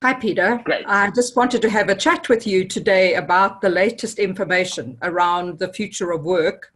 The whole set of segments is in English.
Hi, Peter. Great. I just wanted to have a chat with you today about the latest information around the future of work.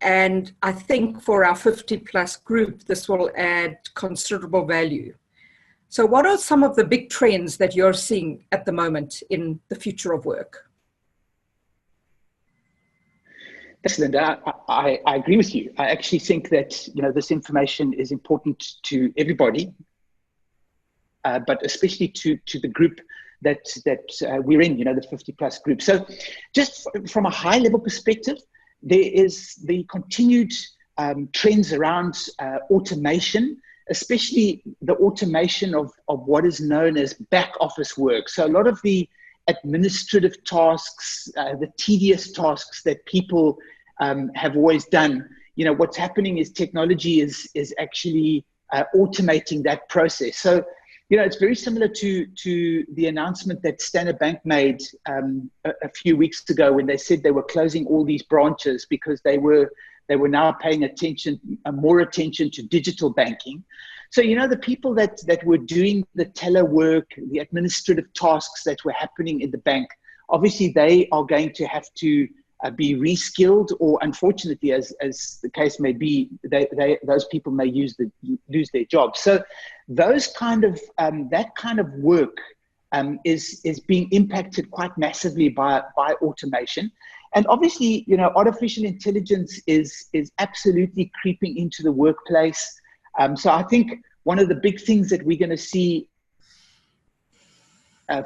And I think for our 50 plus group, this will add considerable value. So what are some of the big trends that you're seeing at the moment in the future of work? Thanks, Lynda. I agree with you. I actually think that this information is important to everybody, but especially to the group that we're in, the 50 plus group. So just from a high level perspective, there is the continued trends around automation, especially the automation of what is known as back office work. So a lot of the administrative tasks, the tedious tasks that people have always done, what's happening is technology is actually automating that process. So, it's very similar to the announcement that Standard Bank made a few weeks ago when they said they were closing all these branches because they were now paying more attention to digital banking. So, the people that were doing the teller work, the administrative tasks that were happening in the bank, obviously they are going to have to be reskilled, or unfortunately, as the case may be, those people may lose their jobs. So those that kind of work is being impacted quite massively by automation. And obviously, artificial intelligence is absolutely creeping into the workplace. So I think one of the big things that we're going to see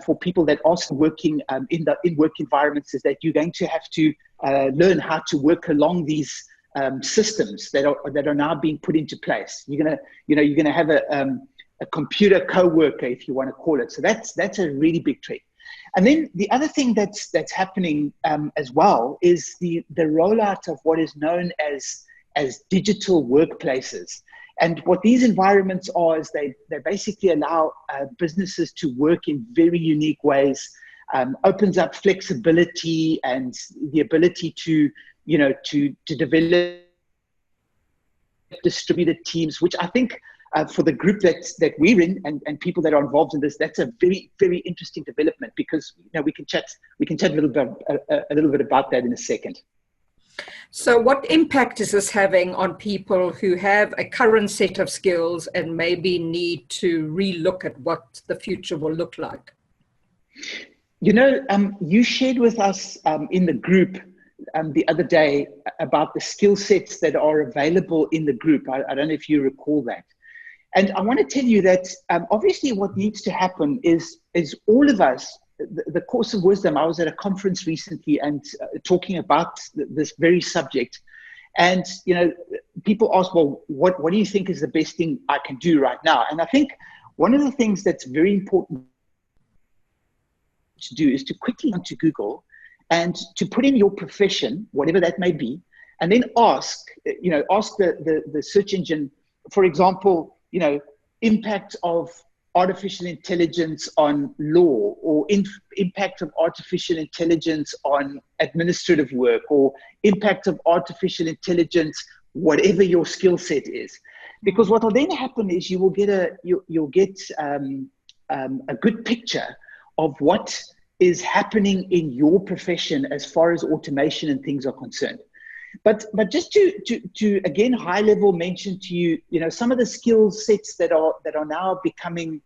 for people that are working in work environments is that you're going to have to learn how to work along these systems that are now being put into place. You're gonna have a computer co-worker, if you want to call it. So that's a really big trend. And then the other thing that's happening as well is the rollout of what is known as digital workplaces. And what these environments are is they basically allow businesses to work in very unique ways, opens up flexibility and the ability to develop distributed teams, which I think for the group that we're in and people that are involved in this, that's a very, very interesting development, because we can chat a little bit about that in a second. So what impact is this having on people who have a current set of skills and maybe need to relook at what the future will look like? You shared with us in the group the other day about the skill sets that are available in the group. I don't know if you recall that. And I want to tell you that obviously what needs to happen is all of us, the course of wisdom. I was at a conference recently and talking about this very subject, and people ask, well, what do you think is the best thing I can do right now? And I think one of the things that's very important to do is to quickly go to Google and to put in your profession, whatever that may be, and then ask the search engine, for example, impact of artificial intelligence on law, or impact of artificial intelligence on administrative work, or impact of artificial intelligence, whatever your skill set is. Because what will then happen is you will get a good picture of what is happening in your profession as far as automation and things are concerned. But just to again high level mention to you, some of the skill sets that are now becoming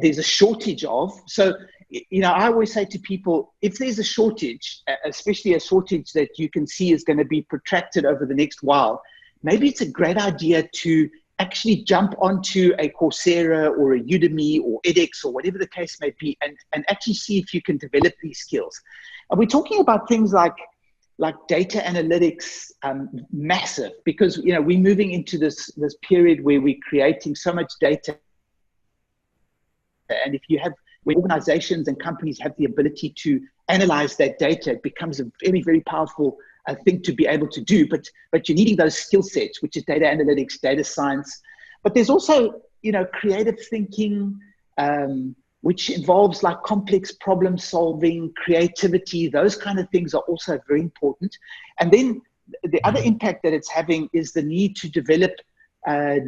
there's a shortage of. So I always say to people, if there's a shortage, especially a shortage that you can see is going to be protracted over the next while, maybe it's a great idea to actually jump onto a Coursera or a Udemy or edX or whatever the case may be, and actually see if you can develop these skills. And we're talking about things like data analytics, massive, because we're moving into this period where we're creating so much data. And when organizations and companies have the ability to analyze that data, it becomes a very, very powerful thing to be able to do. But you're needing those skill sets, which is data analytics, data science. But there's also, creative thinking, which involves like complex problem solving, creativity. Those kind of things are also very important. And then the other impact that it's having is the need to develop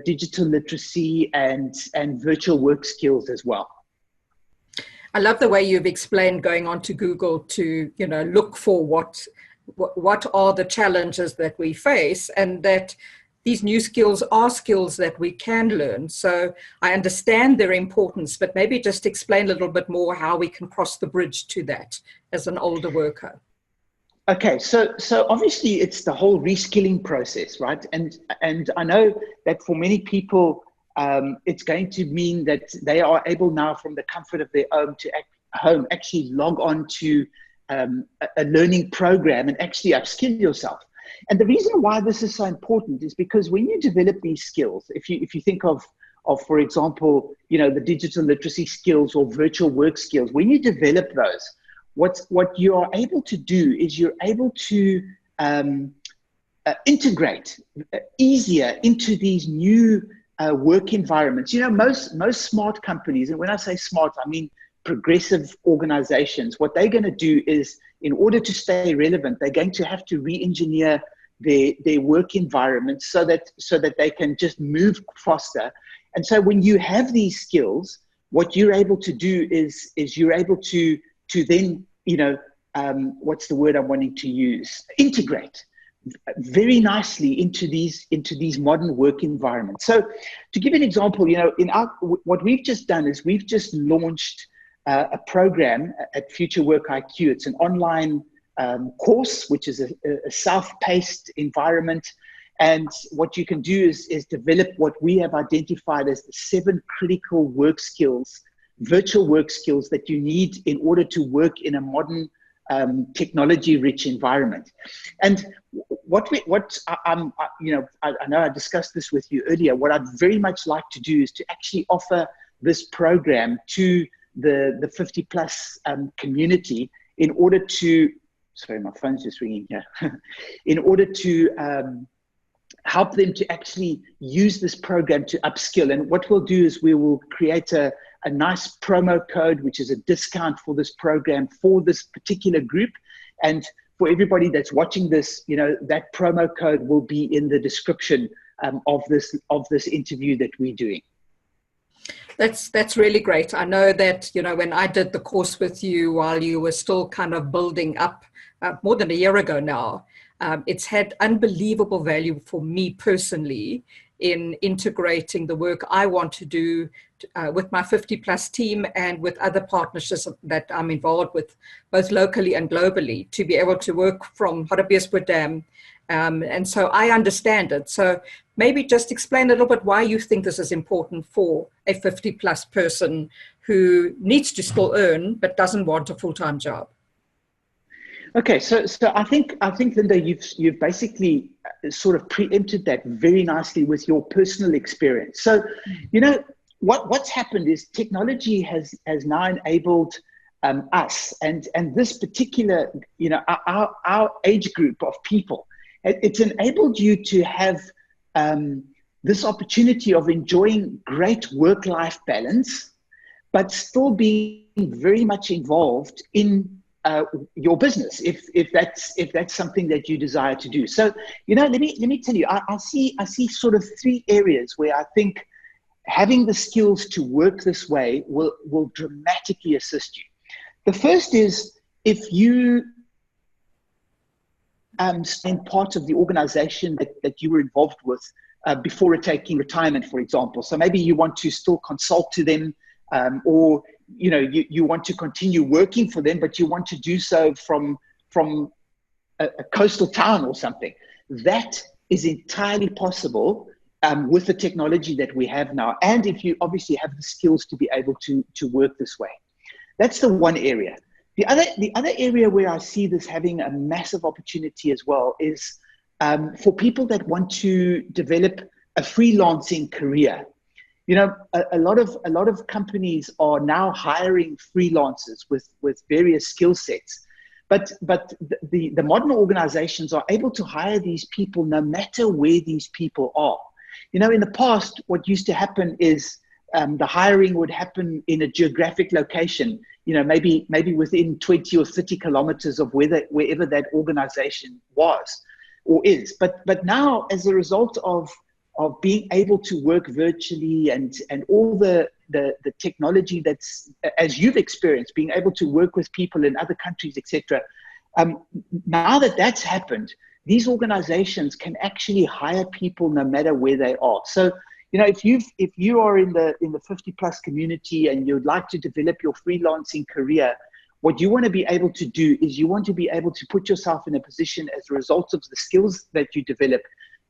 digital literacy and virtual work skills as well. I love the way you've explained going onto Google to, look for what are the challenges that we face, and that these new skills are skills that we can learn. So I understand their importance, but maybe just explain a little bit more how we can cross the bridge to that as an older worker. Okay, so obviously it's the whole reskilling process, right? And I know that for many people, it's going to mean that they are able now from the comfort of their home actually log on to a learning program and actually upskill yourself. And the reason why this is so important is because when you develop these skills, if you think of for example, the digital literacy skills or virtual work skills, when you develop those, what you are able to do is you're able to integrate easier into these new work environments. Most smart companies, and when I say smart, I mean progressive organizations, what they're going to do is, in order to stay relevant, they're going to have to re-engineer their work environment so that they can just move faster. And so when you have these skills, what you're able to do is you're able to then, what's the word I'm wanting to use? Integrate very nicely into these modern work environments. So to give an example, what we've just done is we've just launched a program at Future Work IQ. It's an online course, which is a self-paced environment. And what you can do is develop what we have identified as the 7 critical work skills, virtual work skills that you need in order to work in a modern technology-rich environment. And I know I discussed this with you earlier. What I'd very much like to do is to actually offer this program to the 50 plus community in order to, sorry, my phone's just ringing here, in order to help them to actually use this program to upskill. And what we'll do is we will create a nice promo code, which is a discount for this program for this particular group. And for everybody that's watching this, that promo code will be in the description of this interview that we're doing. That's really great. I know that, when I did the course with you while you were still kind of building up, more than a year ago now, it's had unbelievable value for me personally in integrating the work I want to do with my 50 plus team and with other partnerships that I'm involved with, both locally and globally, to be able to work from Hartbeespoort. And so I understand it. So maybe just explain a little bit why you think this is important for a 50 plus person who needs to still earn but doesn't want a full-time job. Okay, so I think Lynda, you've basically sort of preempted that very nicely with your personal experience. So, what's happened is technology has now enabled us and this particular, our age group of people. It's enabled you to have this opportunity of enjoying great work-life balance, but still being very much involved in your business, if that's something that you desire to do. So, let me tell you, I see sort of 3 areas where I think having the skills to work this way will dramatically assist you. The first is if you spend part of the organization that you were involved with before taking retirement, for example. So maybe you want to still consult to them, or you want to continue working for them, but you want to do so from a coastal town or something. That is entirely possible with the technology that we have now. And if you obviously have the skills to be able to work this way. That's the one area. The other area where I see this having a massive opportunity as well is for people that want to develop a freelancing career. A lot of companies are now hiring freelancers with various skill sets, but the modern organizations are able to hire these people no matter where these people are. In the past, what used to happen is the hiring would happen in a geographic location, maybe within 20 or 30 kilometers of wherever that organization was or is. But now, as a result of of being able to work virtually and all the technology that's, as you've experienced, being able to work with people in other countries, etc. Now that that's happened, these organizations can actually hire people no matter where they are. So, if you are in the 50 plus community and you'd like to develop your freelancing career, what you want to be able to do is you want to be able to put yourself in a position as a result of the skills that you develop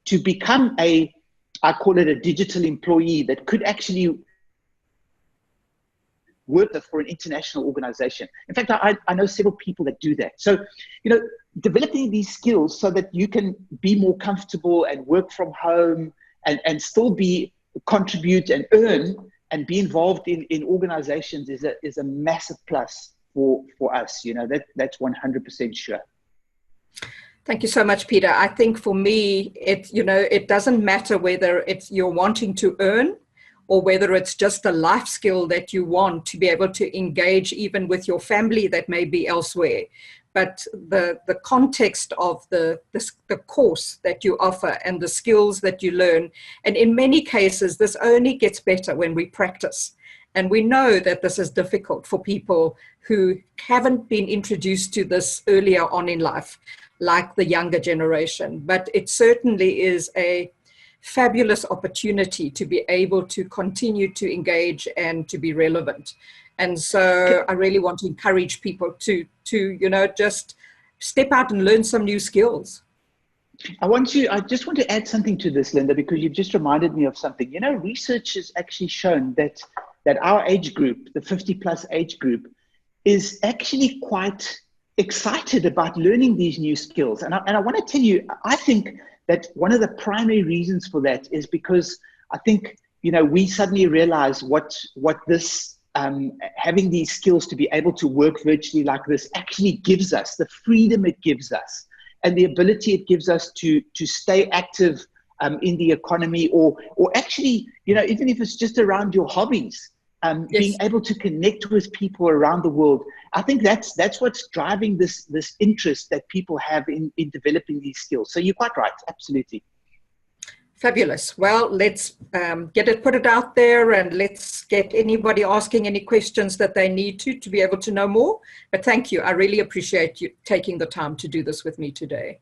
to become I call it a digital employee that could actually work for an international organization. In fact, I know several people that do that. So, developing these skills so that you can be more comfortable and work from home and still contribute and earn and be involved in organizations is a massive plus for us. That's 100% sure. Thank you so much, Peter. I think for me, it doesn't matter whether you're wanting to earn or whether it's just a life skill that you want to be able to engage even with your family that may be elsewhere. But the context of the course that you offer and the skills that you learn, and in many cases, this only gets better when we practice. And we know that this is difficult for people who haven't been introduced to this earlier on in life, like the younger generation. But it certainly is a fabulous opportunity to be able to continue to engage and to be relevant. And so I really want to encourage people to just step out and learn some new skills. I just want to add something to this, Lynda, because you've just reminded me of something. Research has actually shown that our age group, the 50 plus age group, is actually quite excited about learning these new skills. And I want to tell you, I think that one of the primary reasons for that is because I think, we suddenly realize what this, having these skills to be able to work virtually like this actually gives us, the freedom it gives us and the ability it gives us to stay active in the economy or actually, even if it's just around your hobbies, yes. Being able to connect with people around the world. I think that's what's driving this interest that people have in developing these skills. So you're quite right, absolutely. Fabulous. Well, let's put it out there, and let's get anybody asking any questions that they need to be able to know more. But thank you. I really appreciate you taking the time to do this with me today.